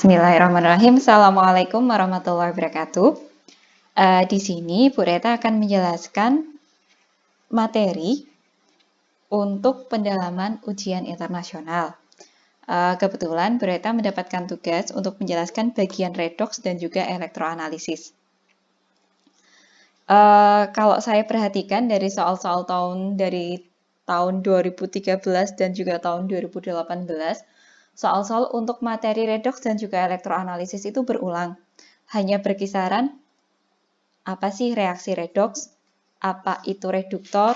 Bismillahirrahmanirrahim. Assalamualaikum warahmatullahi wabarakatuh. Di sini Bu Reta akan menjelaskan materi untuk pendalaman ujian internasional. Kebetulan Bu Reta mendapatkan tugas untuk menjelaskan bagian redox dan juga elektroanalisis. Kalau saya perhatikan dari soal-soal dari tahun 2013 dan juga tahun 2018, soal-soal untuk materi redox dan juga elektroanalisis itu berulang. Hanya berkisaran apa sih reaksi redox, apa itu reduktor,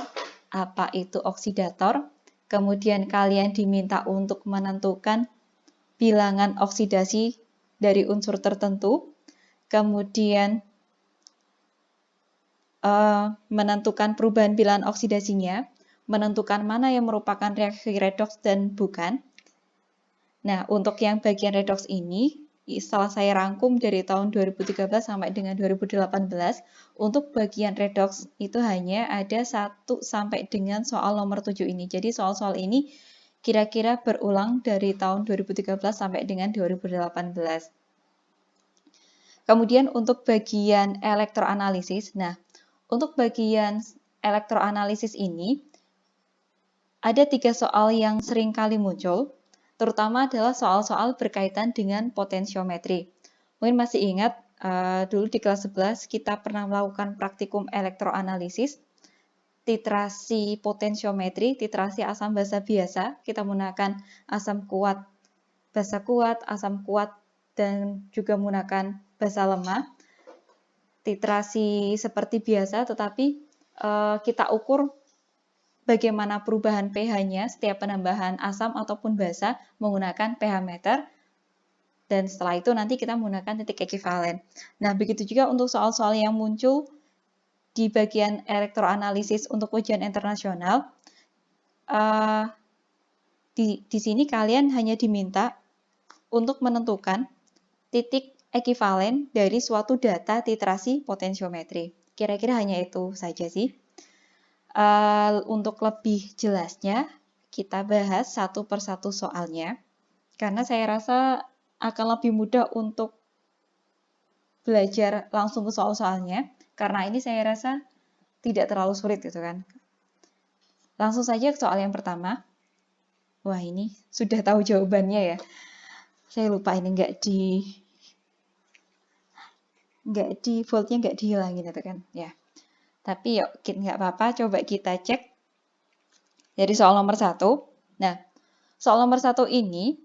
apa itu oksidator. Kemudian kalian diminta untuk menentukan bilangan oksidasi dari unsur tertentu. Kemudian menentukan perubahan bilangan oksidasinya, menentukan mana yang merupakan reaksi redox dan bukan. Nah, untuk yang bagian redox ini, setelah saya rangkum dari tahun 2013 sampai dengan 2018, untuk bagian redox itu hanya ada 1 sampai dengan soal nomor 7 ini. Jadi soal-soal ini kira-kira berulang dari tahun 2013 sampai dengan 2018. Kemudian untuk bagian elektroanalisis, nah, untuk bagian elektroanalisis ini, ada 3 soal yang sering kali muncul, terutama adalah soal-soal berkaitan dengan potensiometri. Mungkin masih ingat, dulu di kelas 11 kita pernah melakukan praktikum elektroanalisis, titrasi potensiometri, titrasi asam basa biasa, kita menggunakan asam kuat, basa kuat, asam kuat, dan juga menggunakan basa lemah. Titrasi seperti biasa, tetapi kita ukur bagaimana perubahan pH-nya setiap penambahan asam ataupun basa menggunakan pH meter. Dan setelah itu nanti kita menggunakan titik ekivalen. Nah, begitu juga untuk soal-soal yang muncul di bagian elektroanalisis untuk ujian internasional. Di sini kalian hanya diminta untuk menentukan titik ekivalen dari suatu data titrasi potensiometri. Kira-kira hanya itu saja sih. Untuk lebih jelasnya, kita bahas satu persatu soalnya, karena saya rasa akan lebih mudah untuk belajar langsung ke soal-soalnya, karena ini saya rasa tidak terlalu sulit gitu kan. Langsung saja ke soal yang pertama. Wah, ini sudah tahu jawabannya ya. Saya lupa ini nggak di voltnya nggak dihilangin gitu kan ya. Tapi yuk nggak apa-apa, coba kita cek dari soal nomor 1. Nah, soal nomor 1 ini,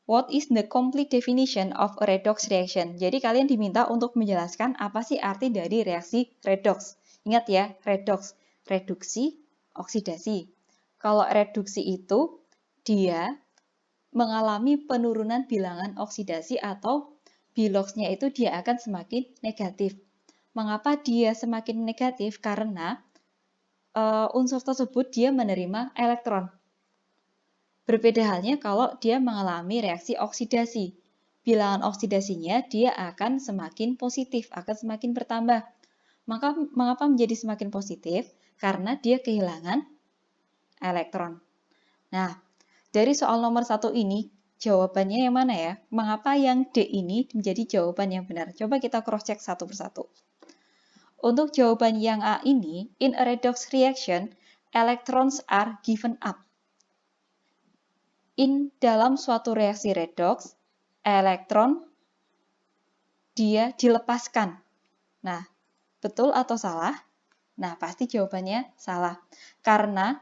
what is the complete definition of a redox reaction? Jadi kalian diminta untuk menjelaskan apa sih arti dari reaksi redox. Ingat ya, redox, reduksi, oksidasi. Kalau reduksi itu, dia mengalami penurunan bilangan oksidasi atau biloxnya itu dia akan semakin negatif. Mengapa dia semakin negatif? Karena unsur tersebut dia menerima elektron. Berbeda halnya kalau dia mengalami reaksi oksidasi. Bilangan oksidasinya dia akan semakin positif, akan semakin bertambah. Maka mengapa menjadi semakin positif? Karena dia kehilangan elektron. Nah, dari soal nomor 1 ini, jawabannya yang mana ya? Mengapa yang D ini menjadi jawaban yang benar? Coba kita cross-check satu persatu. Untuk jawaban yang A ini, in a redox reaction, electrons are given up. Dalam suatu reaksi redox, elektron dia dilepaskan. Nah, betul atau salah? Nah, pasti jawabannya salah. Karena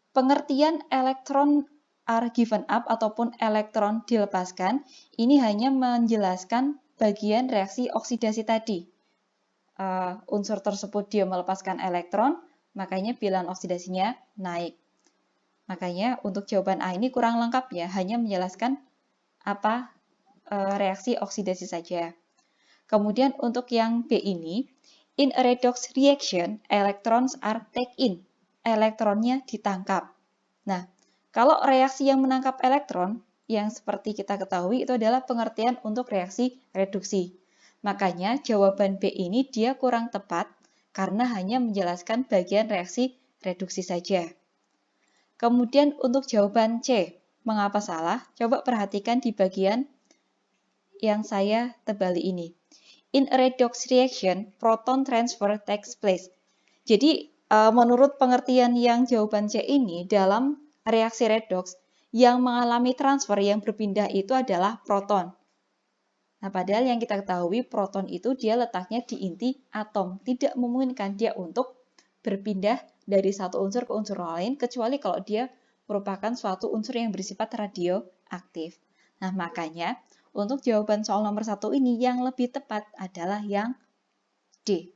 pengertian elektron are given up ataupun elektron dilepaskan, ini hanya menjelaskan bagian reaksi oksidasi tadi. Unsur tersebut dia melepaskan elektron, makanya bilangan oksidasinya naik. Makanya untuk jawaban A ini kurang lengkap ya, hanya menjelaskan apa reaksi oksidasi saja. Kemudian untuk yang B ini, in a redox reaction, electrons are taken. Elektronnya ditangkap. Nah, kalau reaksi yang menangkap elektron, yang seperti kita ketahui itu adalah pengertian untuk reaksi reduksi. Makanya jawaban B ini dia kurang tepat karena hanya menjelaskan bagian reaksi reduksi saja. Kemudian untuk jawaban C, mengapa salah? Coba perhatikan di bagian yang saya tebali ini. In a redox reaction, proton transfer takes place. Jadi, menurut pengertian yang jawaban C ini, dalam reaksi redox, yang mengalami transfer yang berpindah itu adalah proton. Nah, padahal yang kita ketahui proton itu dia letaknya di inti atom, tidak memungkinkan dia untuk berpindah dari satu unsur ke unsur lain, kecuali kalau dia merupakan suatu unsur yang bersifat radioaktif. Nah, makanya untuk jawaban soal nomor 1 ini yang lebih tepat adalah yang D.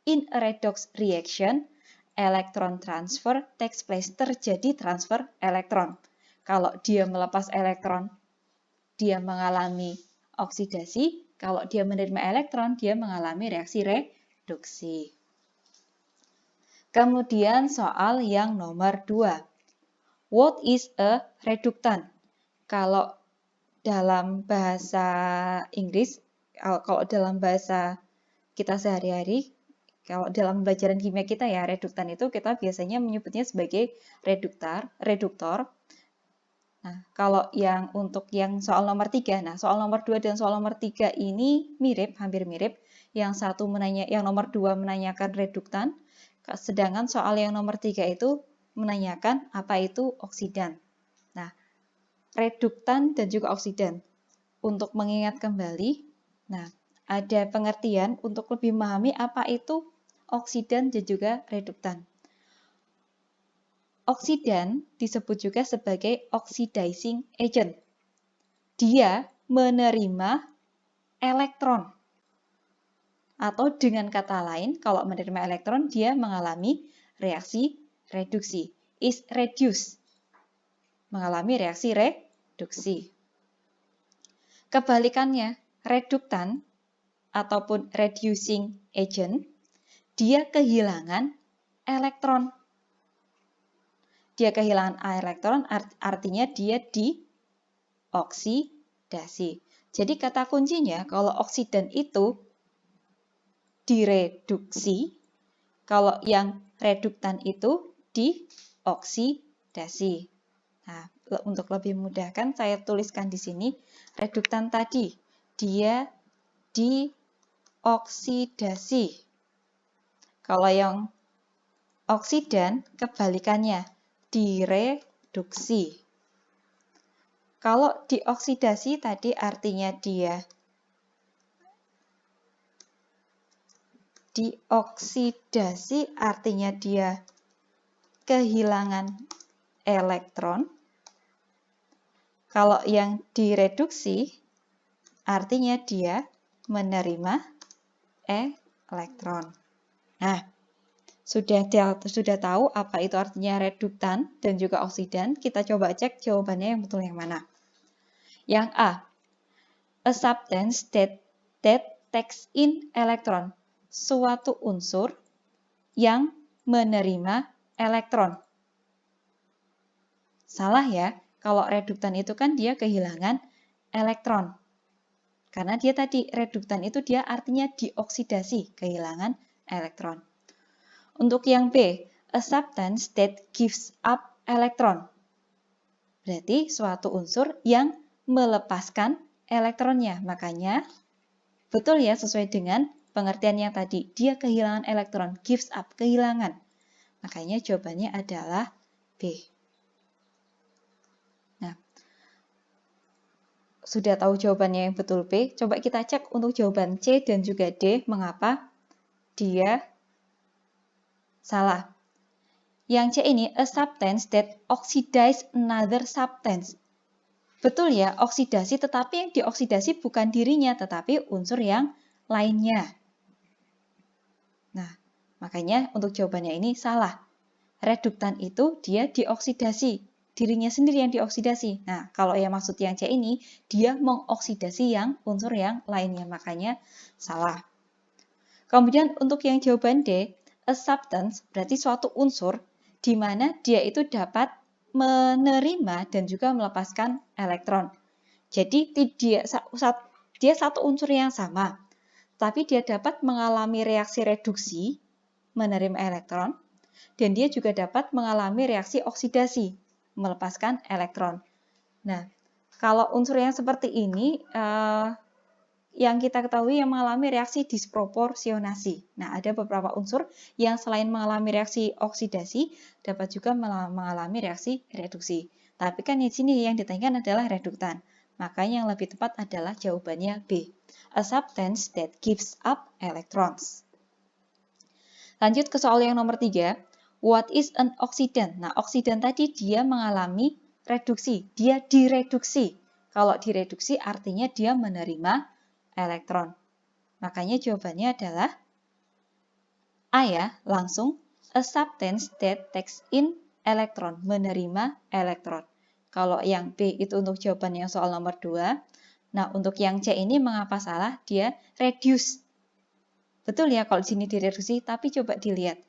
In a redox reaction, electron transfer takes place. Terjadi transfer elektron. Kalau dia melepas elektron, dia mengalami oksidasi. Kalau dia menerima elektron, dia mengalami reaksi reduksi. Kemudian soal yang nomor 2. What is a reductant? Kalau dalam bahasa Inggris, kalau dalam bahasa kita sehari-hari, kalau dalam pelajaran kimia kita ya, reduktan itu kita biasanya menyebutnya sebagai reduktor. Nah, kalau yang untuk yang soal nomor 3, nah soal nomor 2 dan soal nomor 3 ini mirip, hampir mirip. Yang nomor 2 menanyakan reduktan, sedangkan soal yang nomor 3 itu menanyakan apa itu oksidan. Nah, reduktan dan juga oksidan. Untuk mengingat kembali, nah ada pengertian untuk lebih memahami apa itu oksidan dan juga reduktan. Oksidan disebut juga sebagai oxidizing agent. Dia menerima elektron. Atau dengan kata lain, kalau menerima elektron, dia mengalami reaksi reduksi. Is reduced. Mengalami reaksi reduksi. Kebalikannya, reduktan ataupun reducing agent, dia kehilangan elektron. Dia kehilangan elektron artinya dia dioksidasi. Jadi kata kuncinya kalau oksidan itu direduksi, kalau yang reduktan itu dioksidasi. Nah, untuk lebih mudahkan saya tuliskan di sini reduktan tadi dia dioksidasi. Kalau yang oksidan kebalikannya direduksi. Kalau dioksidasi tadi artinya dia kehilangan elektron. Kalau yang direduksi artinya dia menerima elektron. Nah, sudah tahu apa itu artinya reduktan dan juga oksidan, kita coba cek jawabannya yang betul yang mana. Yang A, a substance that takes in electron, suatu unsur yang menerima elektron. Salah ya, kalau reduktan itu kan dia kehilangan elektron. Karena dia tadi, reduktan itu dia artinya dioksidasi, kehilangan elektron. Untuk yang B, a substance that gives up electron. Berarti suatu unsur yang melepaskan elektronnya. Makanya, betul ya sesuai dengan pengertian yang tadi. Dia kehilangan elektron, gives up, kehilangan. Makanya jawabannya adalah B. Nah, sudah tahu jawabannya yang betul B. Coba kita cek untuk jawaban C dan juga D, mengapa dia salah. Yang C ini, a substance that oxidize another substance. Betul ya, oksidasi, tetapi yang dioksidasi bukan dirinya, tetapi unsur yang lainnya. Nah, makanya untuk jawabannya ini salah. Reduktan itu dia dioksidasi, dirinya sendiri yang dioksidasi. Nah, kalau yang maksud yang C ini, dia mengoksidasi yang unsur yang lainnya, makanya salah. Kemudian untuk yang jawaban D, a substance berarti suatu unsur di mana dia itu dapat menerima dan juga melepaskan elektron. Jadi dia satu unsur yang sama, tapi dia dapat mengalami reaksi reduksi, menerima elektron, dan dia juga dapat mengalami reaksi oksidasi, melepaskan elektron. Nah, kalau unsur yang seperti ini, yang kita ketahui yang mengalami reaksi disproporsionasi. Nah, ada beberapa unsur yang selain mengalami reaksi oksidasi, dapat juga mengalami reaksi reduksi. Tapi kan di sini yang ditanyakan adalah reduktan. Maka yang lebih tepat adalah jawabannya B. A substance that gives up electrons. Lanjut ke soal yang nomor 3. What is an oxidant? Nah, oksidan tadi dia mengalami reduksi, dia direduksi. Kalau direduksi artinya dia menerima elektron. Makanya jawabannya adalah A ya, langsung a substance that takes in electron, menerima elektron. Kalau yang B itu untuk jawaban yang soal nomor 2. Nah, untuk yang C ini mengapa salah? Dia reduce. Betul ya kalau di sini direduksi, tapi coba dilihat.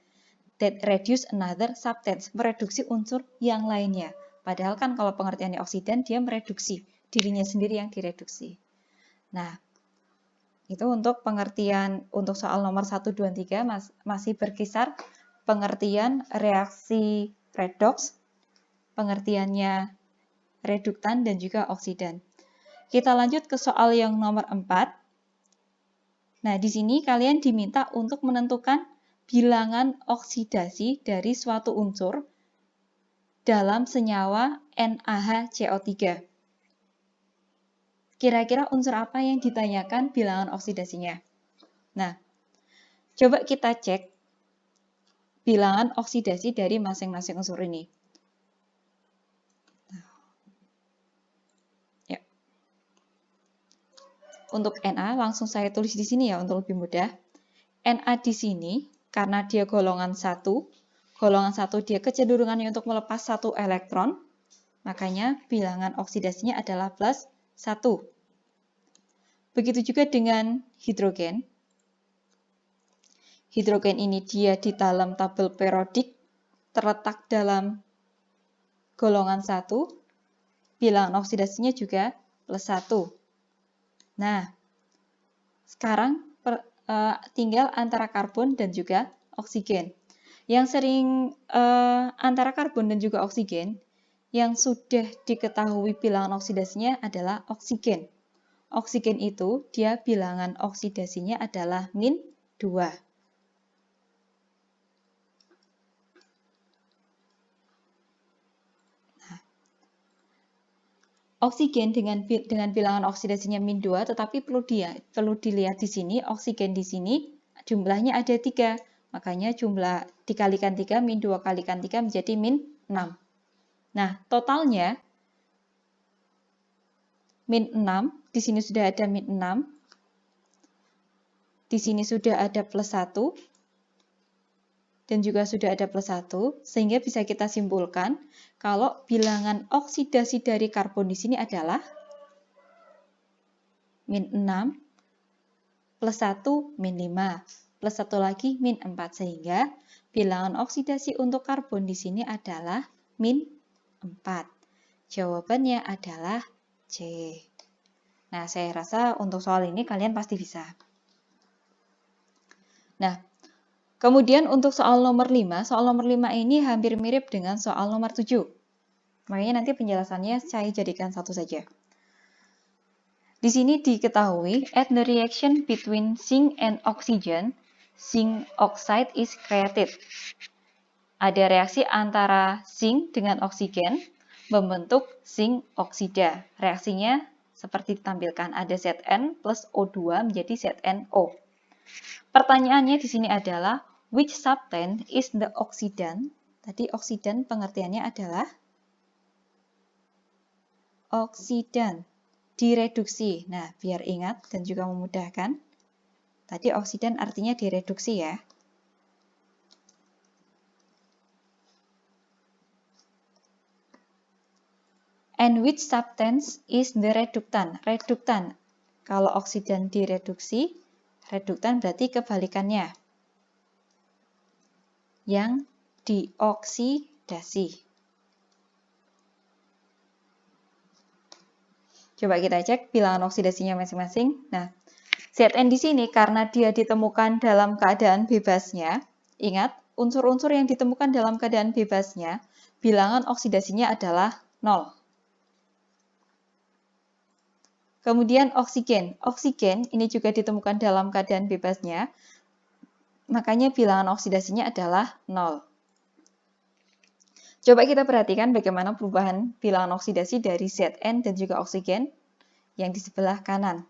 That reduce another substance, mereduksi unsur yang lainnya. Padahal kan kalau pengertiannya oksidan, dia mereduksi dirinya sendiri yang direduksi. Nah, itu untuk pengertian untuk soal nomor 1, 2, 3 masih berkisar pengertian reaksi redox, pengertiannya reduktan dan juga oksidan. Kita lanjut ke soal yang nomor 4. Nah, di sini kalian diminta untuk menentukan bilangan oksidasi dari suatu unsur dalam senyawa NaHCO3. Kira-kira unsur apa yang ditanyakan bilangan oksidasinya? Nah, coba kita cek bilangan oksidasi dari masing-masing unsur ini. Ya. Untuk Na, langsung saya tulis di sini ya untuk lebih mudah. Na di sini, karena dia golongan 1 dia kecenderungannya untuk melepas 1 elektron, makanya bilangan oksidasinya adalah plus 1. Begitu juga dengan hidrogen. Hidrogen ini dia di dalam tabel periodik terletak dalam golongan 1, bilangan oksidasinya juga plus 1. Nah, sekarang tinggal antara karbon dan juga oksigen. Yang sering antara karbon dan juga oksigen, yang sudah diketahui bilangan oksidasinya adalah oksigen. Oksigen itu dia bilangan oksidasinya adalah min 2. Nah, oksigen dengan bilangan oksidasinya min 2, tetapi perlu dilihat di sini, oksigen di sini jumlahnya ada 3. Makanya jumlah dikalikan 3, min 2 kalikan 3 menjadi min 6. Nah, totalnya min 6, di sini sudah ada min 6, di sini sudah ada plus 1, dan juga sudah ada plus 1, sehingga bisa kita simpulkan kalau bilangan oksidasi dari karbon di sini adalah min 6, plus 1, min 5, plus 1 lagi min 4, sehingga bilangan oksidasi untuk karbon di sini adalah min 4. Jawabannya adalah C. Nah, saya rasa untuk soal ini kalian pasti bisa. Nah, kemudian untuk soal nomor 5 ini hampir mirip dengan soal nomor 7. Makanya nanti penjelasannya saya jadikan satu saja. Di sini diketahui, at the reaction between zinc and oxygen, zinc oxide is created. Ada reaksi antara zinc dengan oksigen, membentuk zinc oksida. Reaksinya seperti ditampilkan, ada Zn plus O2 menjadi ZnO. Pertanyaannya di sini adalah, which substance is the oxidant? Tadi oksidan pengertiannya adalah oksidan, direduksi. Nah, biar ingat dan juga memudahkan, tadi oksidan artinya direduksi ya. And which substance is the reductant? Reduktan. Kalau oksidan direduksi, reduktan berarti kebalikannya. Yang dioksidasi. Coba kita cek bilangan oksidasinya masing-masing. Nah, Zn di sini karena dia ditemukan dalam keadaan bebasnya, ingat, unsur-unsur yang ditemukan dalam keadaan bebasnya, bilangan oksidasinya adalah 0. Kemudian oksigen. Oksigen ini juga ditemukan dalam keadaan bebasnya, makanya bilangan oksidasinya adalah 0. Coba kita perhatikan bagaimana perubahan bilangan oksidasi dari Zn dan juga oksigen yang di sebelah kanan.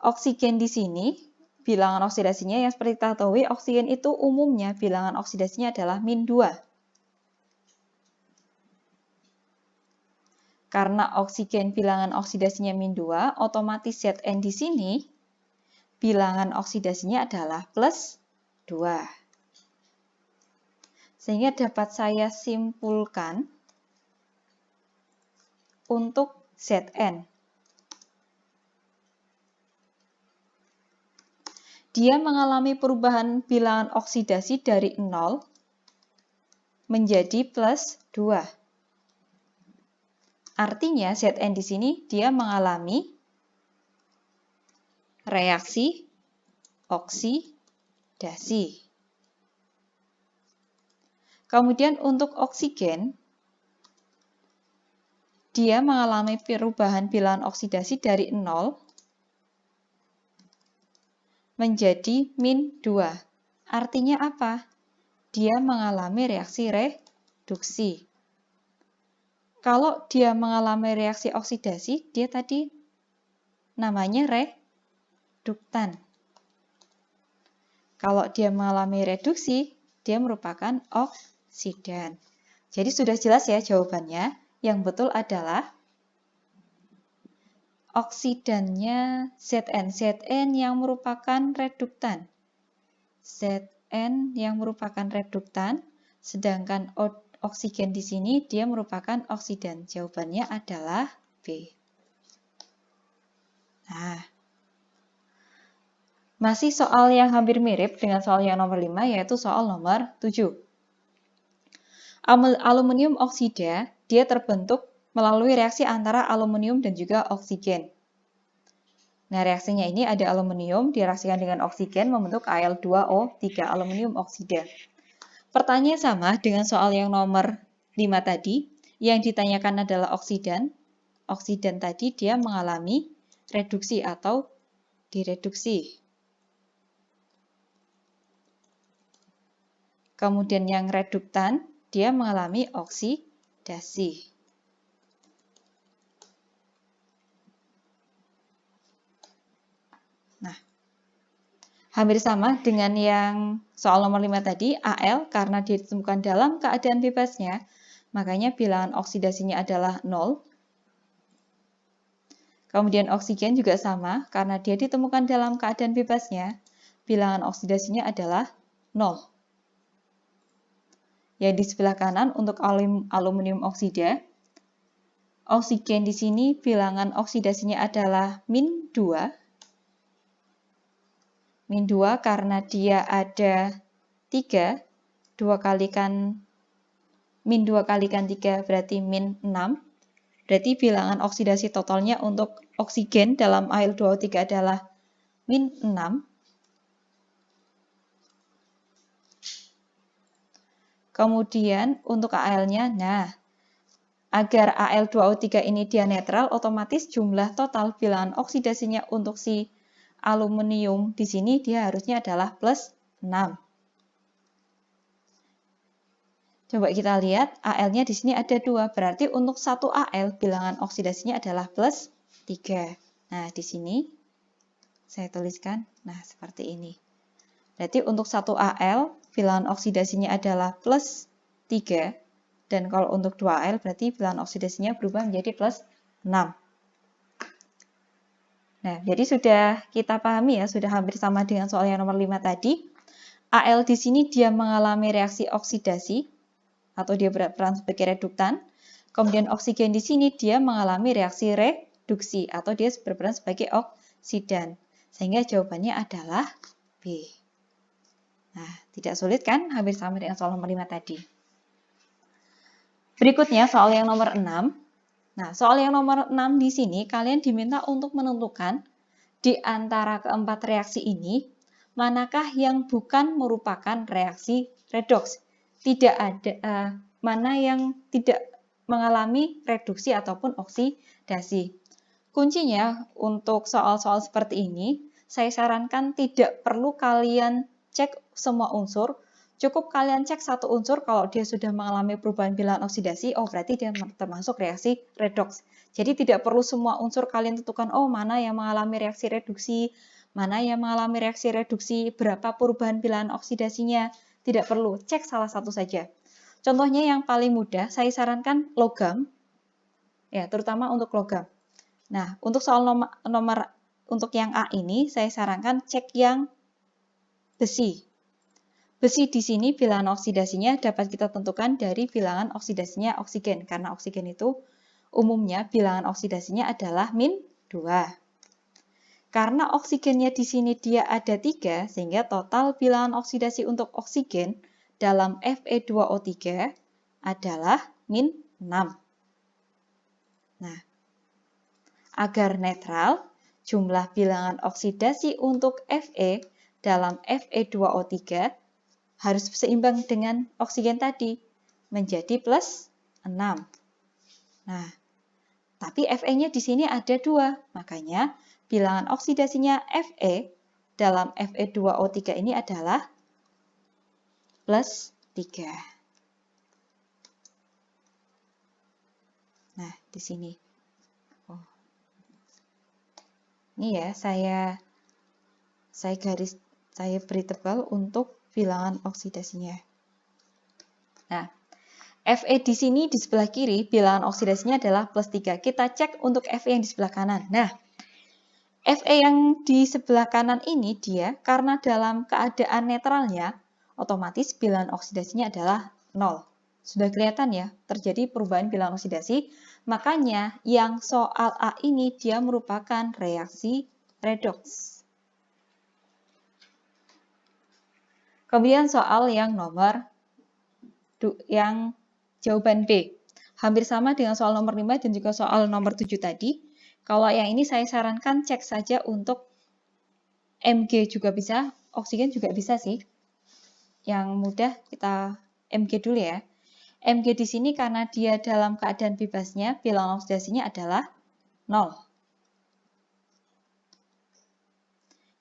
Oksigen di sini, bilangan oksidasinya yang seperti kita ketahui, oksigen itu umumnya bilangan oksidasinya adalah -2. Karena oksigen bilangan oksidasinya -2, otomatis Zn di sini bilangan oksidasinya adalah +2. Sehingga dapat saya simpulkan untuk Zn. Dia mengalami perubahan bilangan oksidasi dari 0 menjadi +2. Artinya Zn di sini dia mengalami reaksi oksidasi. Kemudian untuk oksigen, dia mengalami perubahan bilangan oksidasi dari 0 menjadi -2. Artinya apa? Dia mengalami reaksi reduksi. Kalau dia mengalami reaksi oksidasi, dia tadi namanya reduktan. Kalau dia mengalami reduksi, dia merupakan oksidan. Jadi sudah jelas ya jawabannya. Yang betul adalah oksidannya Zn. Zn yang merupakan reduktan. Zn yang merupakan reduktan, sedangkan oksigen di sini dia merupakan oksidan. Jawabannya adalah B. Nah, masih soal yang hampir mirip dengan soal yang nomor 5, yaitu soal nomor 7. Aluminium oksida, dia terbentuk melalui reaksi antara aluminium dan juga oksigen. Nah, reaksinya ini ada aluminium direaksikan dengan oksigen membentuk Al2O3, aluminium oksida. Pertanyaan sama dengan soal yang nomor 5 tadi, yang ditanyakan adalah oksidan. Oksidan tadi dia mengalami reduksi atau direduksi. Kemudian yang reduktan, dia mengalami oksidasi. Nah, hampir sama dengan yang soal nomor 5 tadi, Al karena dia ditemukan dalam keadaan bebasnya, makanya bilangan oksidasinya adalah 0. Kemudian oksigen juga sama, karena dia ditemukan dalam keadaan bebasnya, bilangan oksidasinya adalah 0. Yang di sebelah kanan untuk aluminium oksida, oksigen di sini bilangan oksidasinya adalah -2. -2 karena dia ada 3, 2 kalikan -2 kalikan 3 berarti -6. Berarti bilangan oksidasi totalnya untuk oksigen dalam Al2O3 adalah -6. Kemudian untuk Al-nya, nah, agar Al2O3 ini dia netral, otomatis jumlah total bilangan oksidasinya untuk si aluminium di sini dia harusnya adalah +6. Coba kita lihat, Al-nya di sini ada 2, berarti untuk satu Al bilangan oksidasinya adalah +3. Nah, di sini saya tuliskan, nah seperti ini. Berarti untuk satu Al bilangan oksidasinya adalah +3, dan kalau untuk 2Al berarti bilangan oksidasinya berubah menjadi +6. Nah, jadi sudah kita pahami ya, sudah hampir sama dengan soal yang nomor 5 tadi. Al di sini dia mengalami reaksi oksidasi, atau dia berperan sebagai reduktan. Kemudian oksigen di sini dia mengalami reaksi reduksi, atau dia berperan sebagai oksidan. Sehingga jawabannya adalah B. Nah, tidak sulit kan? Hampir sama dengan soal nomor 5 tadi. Berikutnya soal yang nomor 6. Nah, soal yang nomor 6 di sini kalian diminta untuk menentukan di antara keempat reaksi ini, manakah yang bukan merupakan reaksi redoks. Tidak ada mana yang tidak mengalami reduksi ataupun oksidasi. kuncinya untuk soal-soal seperti ini, saya sarankan tidak perlu kalian cek semua unsur, cukup kalian cek satu unsur kalau dia sudah mengalami perubahan bilangan oksidasi, oh berarti dia termasuk reaksi redoks. Jadi tidak perlu semua unsur kalian tentukan, oh mana yang mengalami reaksi reduksi, mana yang mengalami reaksi reduksi, berapa perubahan bilangan oksidasinya, tidak perlu, cek salah satu saja. Contohnya yang paling mudah, saya sarankan logam, ya terutama untuk logam. Nah, untuk soal nomor untuk yang A ini, saya sarankan cek yang besi. Besi di sini bilangan oksidasinya dapat kita tentukan dari bilangan oksidasinya oksigen, karena oksigen itu umumnya bilangan oksidasinya adalah min 2. Karena oksigennya di sini dia ada 3, sehingga total bilangan oksidasi untuk oksigen dalam Fe2O3 adalah min 6. Nah, agar netral, jumlah bilangan oksidasi untuk Fe dalam Fe2O3 harus seimbang dengan oksigen tadi, menjadi plus 6. Nah, tapi Fe-nya di sini ada 2, makanya bilangan oksidasinya Fe dalam Fe2O3 ini adalah plus 3. Nah, di sini. Oh. Ini ya, saya beri tebal untuk bilangan oksidasinya. Nah, Fe di sini di sebelah kiri bilangan oksidasinya adalah plus 3. Kita cek untuk Fe yang di sebelah kanan. Nah, Fe yang di sebelah kanan ini dia karena dalam keadaan netralnya, otomatis bilangan oksidasinya adalah 0. Sudah kelihatan ya, terjadi perubahan bilangan oksidasi. Makanya yang soal A ini dia merupakan reaksi redoks. Kemudian soal yang yang jawaban B. Hampir sama dengan soal nomor 5 dan juga soal nomor 7 tadi. Kalau yang ini saya sarankan cek saja untuk Mg juga bisa, oksigen juga bisa sih. Yang mudah kita Mg dulu ya. Mg di sini karena dia dalam keadaan bebasnya, bilangan oksidasinya adalah 0.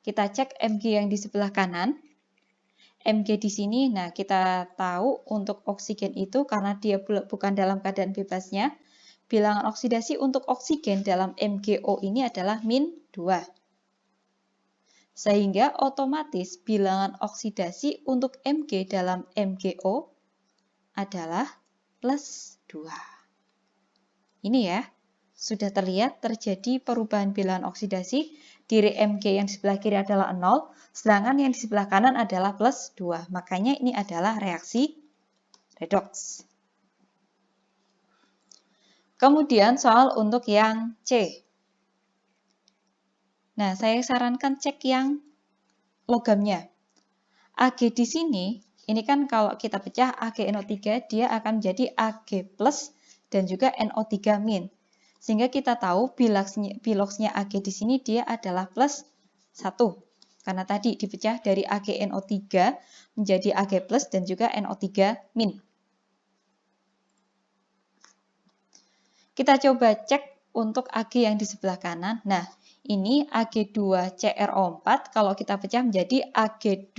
Kita cek Mg yang di sebelah kanan. Mg di sini, nah kita tahu untuk oksigen itu karena dia bukan dalam keadaan bebasnya, bilangan oksidasi untuk oksigen dalam MgO ini adalah min 2. Sehingga otomatis bilangan oksidasi untuk Mg dalam MgO adalah plus 2. Ini ya, sudah terlihat terjadi perubahan bilangan oksidasi. Diri Mg yang di sebelah kiri adalah 0, sedangkan yang di sebelah kanan adalah plus 2. Makanya ini adalah reaksi redoks. Kemudian soal untuk yang C. Nah, saya sarankan cek yang logamnya. Ag di sini, ini kan kalau kita pecah AgNO3, dia akan menjadi Ag plus dan juga NO3 min. Sehingga kita tahu biloxnya Ag di sini dia adalah plus 1. Karena tadi dipecah dari AgNO3 menjadi Ag plus dan juga NO3 min. Kita coba cek untuk Ag yang di sebelah kanan. Nah, ini Ag2CrO4 kalau kita pecah menjadi Ag2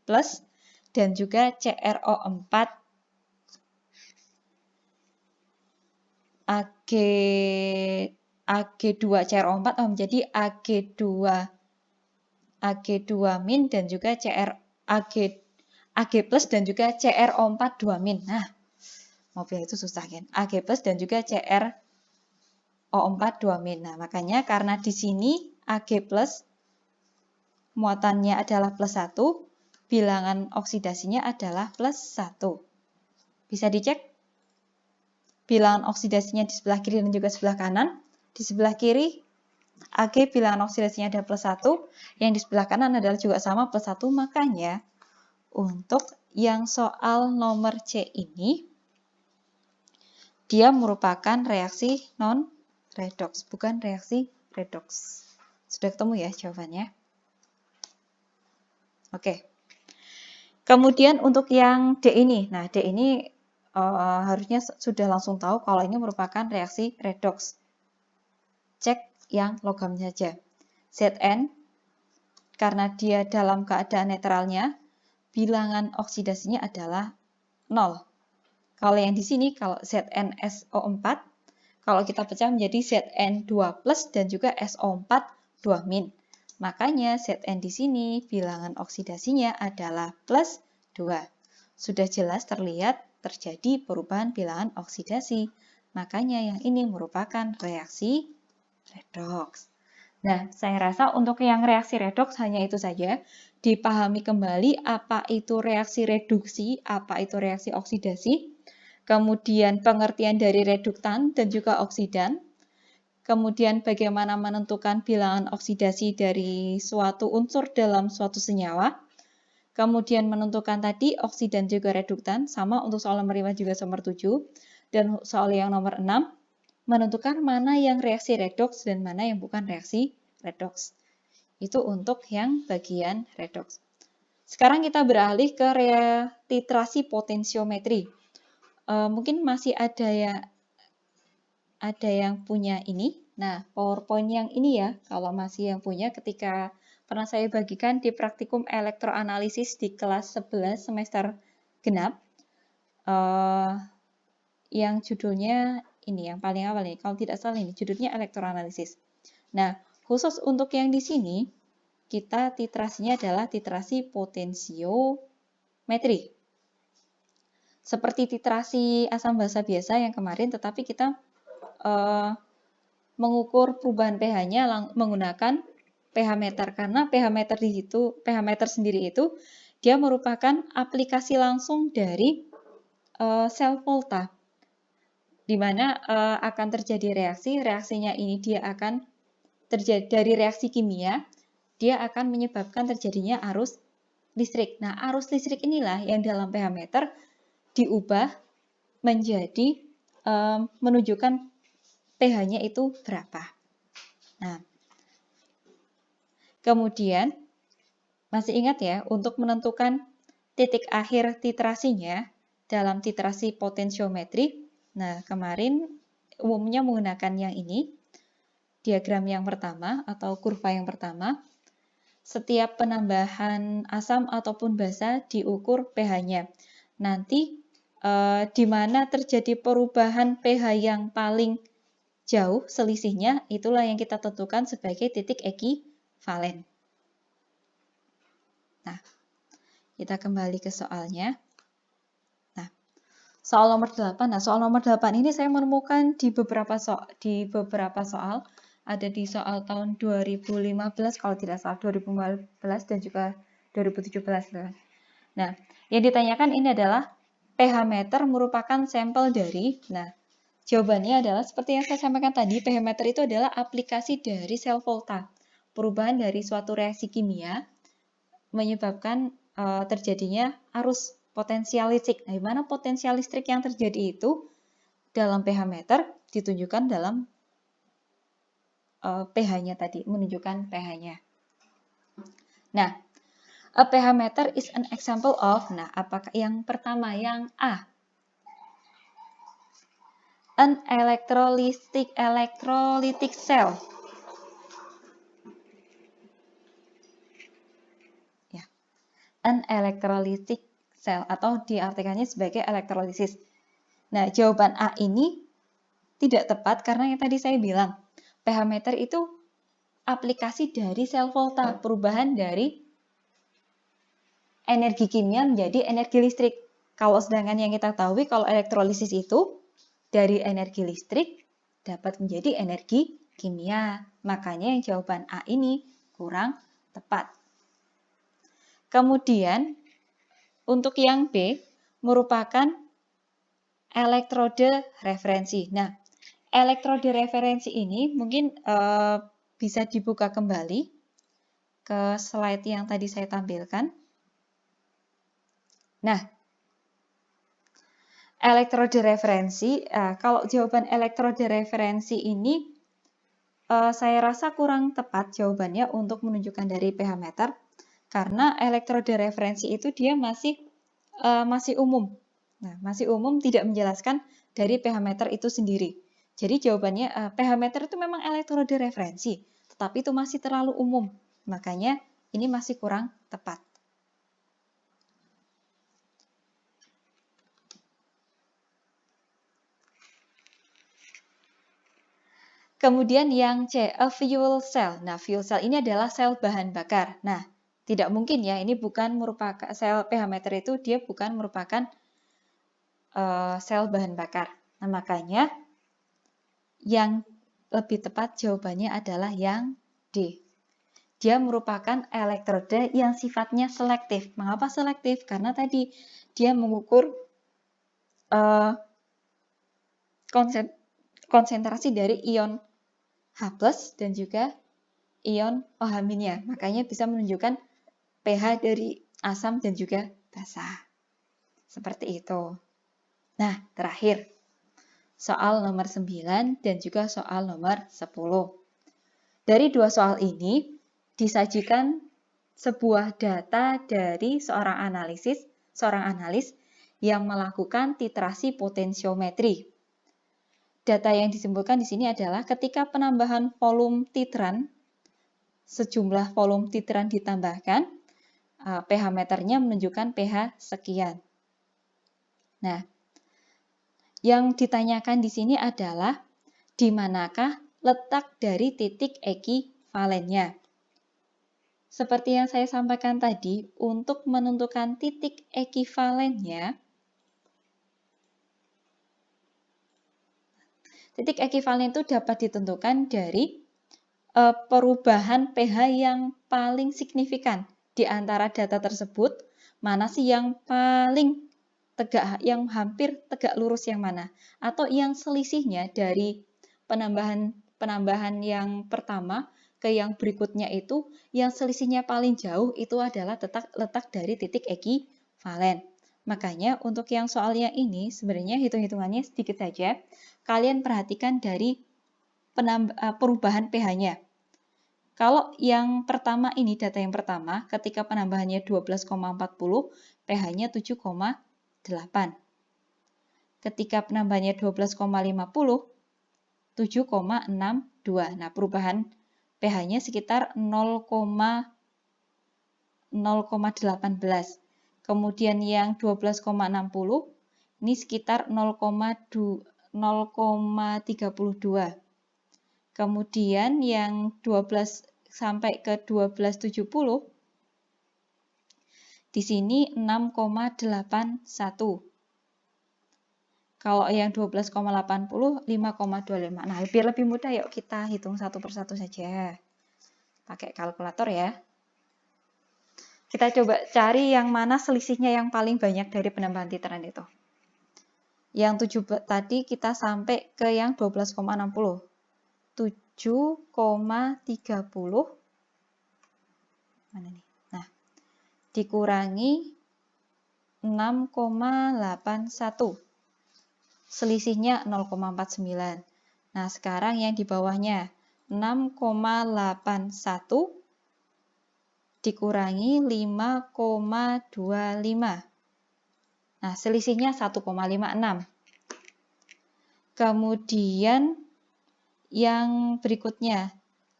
plus dan juga CrO4 Ag2CrO4 menjadi Ag2 min dan juga Ag plus dan juga CrO4 2 min. Nah, mobil itu susah kan? Ag plus dan juga CrO4 2 min. Nah, makanya karena di sini Ag plus muatannya adalah plus 1, bilangan oksidasinya adalah plus 1. Bisa dicek bilangan oksidasinya di sebelah kiri dan juga sebelah kanan. Di sebelah kiri Ag bilangan oksidasinya ada plus 1, yang di sebelah kanan adalah juga sama plus 1, makanya untuk yang soal nomor C ini dia merupakan reaksi non-redoks, bukan reaksi redoks. Sudah ketemu ya jawabannya? Oke. Kemudian untuk yang D ini, nah D ini harusnya sudah langsung tahu kalau ini merupakan reaksi redoks. cek yang logam saja. Zn, karena dia dalam keadaan netralnya, bilangan oksidasinya adalah 0. Kalau yang di sini, kalau ZnSO4, kalau kita pecah menjadi Zn2+ dan juga SO4 2-. Makanya Zn di sini bilangan oksidasinya adalah plus 2. Sudah jelas terlihat terjadi perubahan bilangan oksidasi. Makanya yang ini merupakan reaksi redoks. Nah, saya rasa untuk yang reaksi redoks hanya itu saja. Dipahami kembali apa itu reaksi reduksi, apa itu reaksi oksidasi, kemudian pengertian dari reduktan dan juga oksidan, kemudian bagaimana menentukan bilangan oksidasi dari suatu unsur dalam suatu senyawa, kemudian menentukan tadi oksidan juga reduktan, sama untuk soal nomor 5 juga nomor 7, dan soal yang nomor 6, menentukan mana yang reaksi redoks dan mana yang bukan reaksi redoks. Itu untuk yang bagian redoks. Sekarang kita beralih ke titrasi potensiometri. Mungkin masih ada yang punya ini. Nah, PowerPoint yang ini ya, kalau masih yang punya ketika pernah saya bagikan di praktikum elektroanalisis di kelas 11 semester genap. Yang judulnya ini, yang paling awal ini, kalau tidak salah ini, judulnya elektroanalisis. Nah, khusus untuk yang di sini, kita titrasinya adalah titrasi potensiometri. Seperti titrasi asam basa biasa yang kemarin, tetapi kita mengukur perubahan pH-nya menggunakan pH meter. Karena pH meter sendiri itu, dia merupakan aplikasi langsung dari sel volta, di mana akan terjadi reaksinya ini dia akan terjadi dari reaksi kimia, dia akan menyebabkan terjadinya arus listrik. Nah, arus listrik inilah yang dalam pH meter diubah menjadi menunjukkan pH-nya itu berapa. Nah, kemudian masih ingat ya, untuk menentukan titik akhir titrasinya dalam titrasi potensiometri. Nah, kemarin umumnya menggunakan yang ini, diagram yang pertama atau kurva yang pertama. Setiap penambahan asam ataupun basa diukur pH-nya. Nanti di mana terjadi perubahan pH yang paling jauh selisihnya, itulah yang kita tentukan sebagai titik ekivalen. Nah, kita kembali ke soalnya. Nah, soal nomor 8. Nah, soal nomor 8 ini saya menemukan di beberapa soal. Ada di soal tahun 2015 kalau tidak salah, 2015 dan juga 2017. Nah, yang ditanyakan ini adalah pH meter merupakan sampel dari, nah, jawabannya adalah seperti yang saya sampaikan tadi, pH meter itu adalah aplikasi dari sel volta. Perubahan dari suatu reaksi kimia menyebabkan terjadinya arus potensial listrik. Nah, di mana potensial listrik yang terjadi itu dalam pH meter ditunjukkan dalam pH-nya tadi, menunjukkan pH-nya. Nah, a pH meter is an example of, nah, apakah yang pertama, yang A? An electrolytic cell. Ya. An electrolytic cell atau diartikannya sebagai elektrolisis. Nah, jawaban A ini tidak tepat karena yang tadi saya bilang, pH meter itu aplikasi dari sel volta, perubahan dari energi kimia menjadi energi listrik. Kalau sedangkan yang kita tahu, kalau elektrolisis itu dari energi listrik dapat menjadi energi kimia. Makanya yang jawaban A ini kurang tepat. Kemudian untuk yang B merupakan elektrode referensi. Nah, elektrode referensi ini mungkin bisa dibuka kembali ke slide yang tadi saya tampilkan. Nah, elektrode referensi, kalau jawaban elektrode referensi ini saya rasa kurang tepat jawabannya untuk menunjukkan dari pH meter, karena elektrode referensi itu dia masih umum. Nah, masih umum tidak menjelaskan dari pH meter itu sendiri. Jadi jawabannya pH meter itu memang elektrode referensi, tetapi itu masih terlalu umum. Makanya ini masih kurang tepat. Kemudian yang C, a fuel cell. Nah, fuel cell ini adalah sel bahan bakar. Nah, tidak mungkin ya, ini bukan merupakan sel pH meter itu dia bukan merupakan sel bahan bakar. Nah, makanya yang lebih tepat jawabannya adalah yang D. Dia merupakan elektrode yang sifatnya selektif. Mengapa selektif? Karena tadi dia mengukur konsentrasi dari ion H+ dan juga ion OH-nya. Makanya bisa menunjukkan pH dari asam dan juga basa. Seperti itu. Nah, terakhir. Soal nomor 9 dan juga soal nomor 10. Dari dua soal ini, disajikan sebuah data dari seorang analis yang melakukan titrasi potensiometri. Data yang disimpulkan di sini adalah ketika penambahan volume titran, sejumlah volume titran ditambahkan, pH meternya menunjukkan pH sekian. Nah, yang ditanyakan di sini adalah di manakah letak dari titik ekivalennya. Seperti yang saya sampaikan tadi, untuk menentukan titik ekivalennya, titik ekivalen itu dapat ditentukan dari perubahan pH yang paling signifikan di antara data tersebut, mana sih yang paling tegak, yang hampir tegak lurus yang mana, atau yang selisihnya dari penambahan yang pertama ke yang berikutnya itu, yang selisihnya paling jauh itu adalah letak dari titik ekivalen. Makanya untuk yang soalnya ini sebenarnya hitung-hitungannya sedikit saja. Kalian perhatikan dari perubahan pH-nya. Kalau yang pertama ini, data yang pertama, ketika penambahannya 12,40, pH-nya 7,8. Ketika penambahannya 12,50, 7,62. Nah, perubahan pH-nya sekitar 0,18. Kemudian yang 12,60 ini sekitar 0,32. Kemudian yang 12 sampai ke 12,70 di sini 6,81. Kalau yang 12,80, 5,25. Nah, biar lebih mudah, yuk kita hitung satu persatu saja. Pakai kalkulator ya. Kita coba cari yang mana selisihnya yang paling banyak dari penambahan titran itu. Yang 7 tadi kita sampai ke yang 12,60. 7,30. Mana nih? Nah, dikurangi 6,81. Selisihnya 0,49. Nah, sekarang yang di bawahnya 6,81 dikurangi 5,25. Nah, selisihnya 1,56. Kemudian yang berikutnya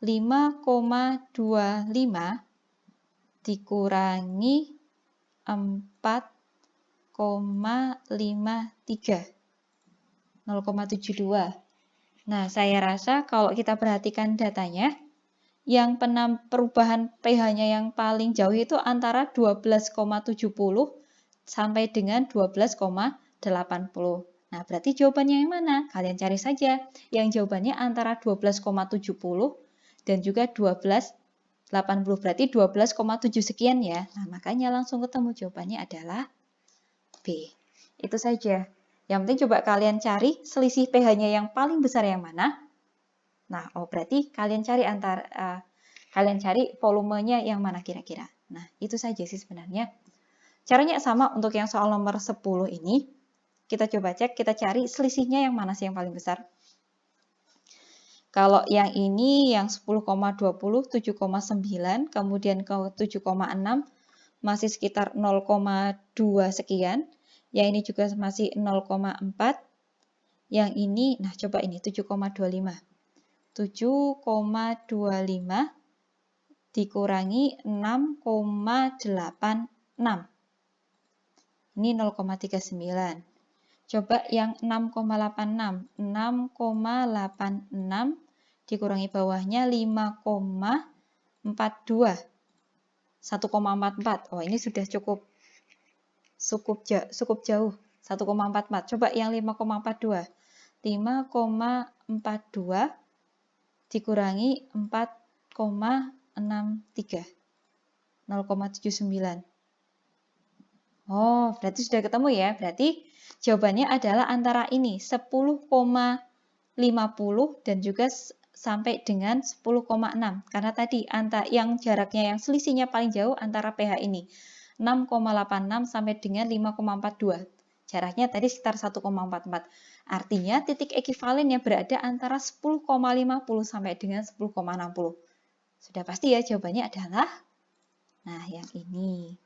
5,25 dikurangi 4,53. 0,72. Nah, saya rasa kalau kita perhatikan datanya, yang perubahan pH-nya yang paling jauh itu antara 12,70 sampai dengan 12,80. Nah, berarti jawabannya yang mana? Kalian cari saja. Yang jawabannya antara 12,70 dan juga 12,80. Berarti 12,7 sekian ya. Nah, makanya langsung ketemu jawabannya adalah B. Itu saja. Yang penting coba kalian cari selisih pH-nya yang paling besar yang mana. Nah, berarti kalian cari kalian cari volumenya yang mana kira-kira. Nah, itu saja sih sebenarnya. Caranya sama untuk yang soal nomor 10 ini. Kita coba cek, kita cari selisihnya yang mana sih yang paling besar. Kalau yang ini yang 10,20, 7,9, kemudian ke 7,6 masih sekitar 0,2 sekian. Yang ini juga masih 0,4. Yang ini, nah coba ini 7,25. 7,25 dikurangi 6,86. Ini 0,39. Coba yang 6,86. 6,86 dikurangi bawahnya 5,42. 1,44. Oh, ini sudah cukup jauh. 1,44. Coba yang 5,42. 5,42 dikurangi 4,63. 0,79. Oh, berarti sudah ketemu ya. Berarti jawabannya adalah antara ini 10,50 dan juga sampai dengan 10,6. Karena tadi yang jaraknya yang selisihnya paling jauh antara pH ini 6,86 sampai dengan 5,42. Jaraknya tadi sekitar 1,44. Artinya titik ekivalen yang berada antara 10,50 sampai dengan 10,60. Sudah pasti ya jawabannya adalah yang ini.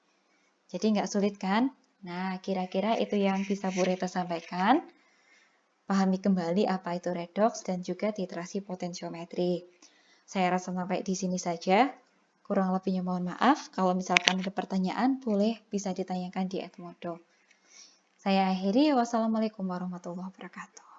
Jadi nggak sulit kan? Nah, kira-kira itu yang bisa Bu Reta sampaikan. Pahami kembali apa itu redoks dan juga titrasi potensiometri. Saya rasa sampai di sini saja. Kurang lebihnya mohon maaf. Kalau misalkan ada pertanyaan, boleh bisa ditanyakan di Edmodo. Saya akhiri. Wassalamualaikum warahmatullahi wabarakatuh.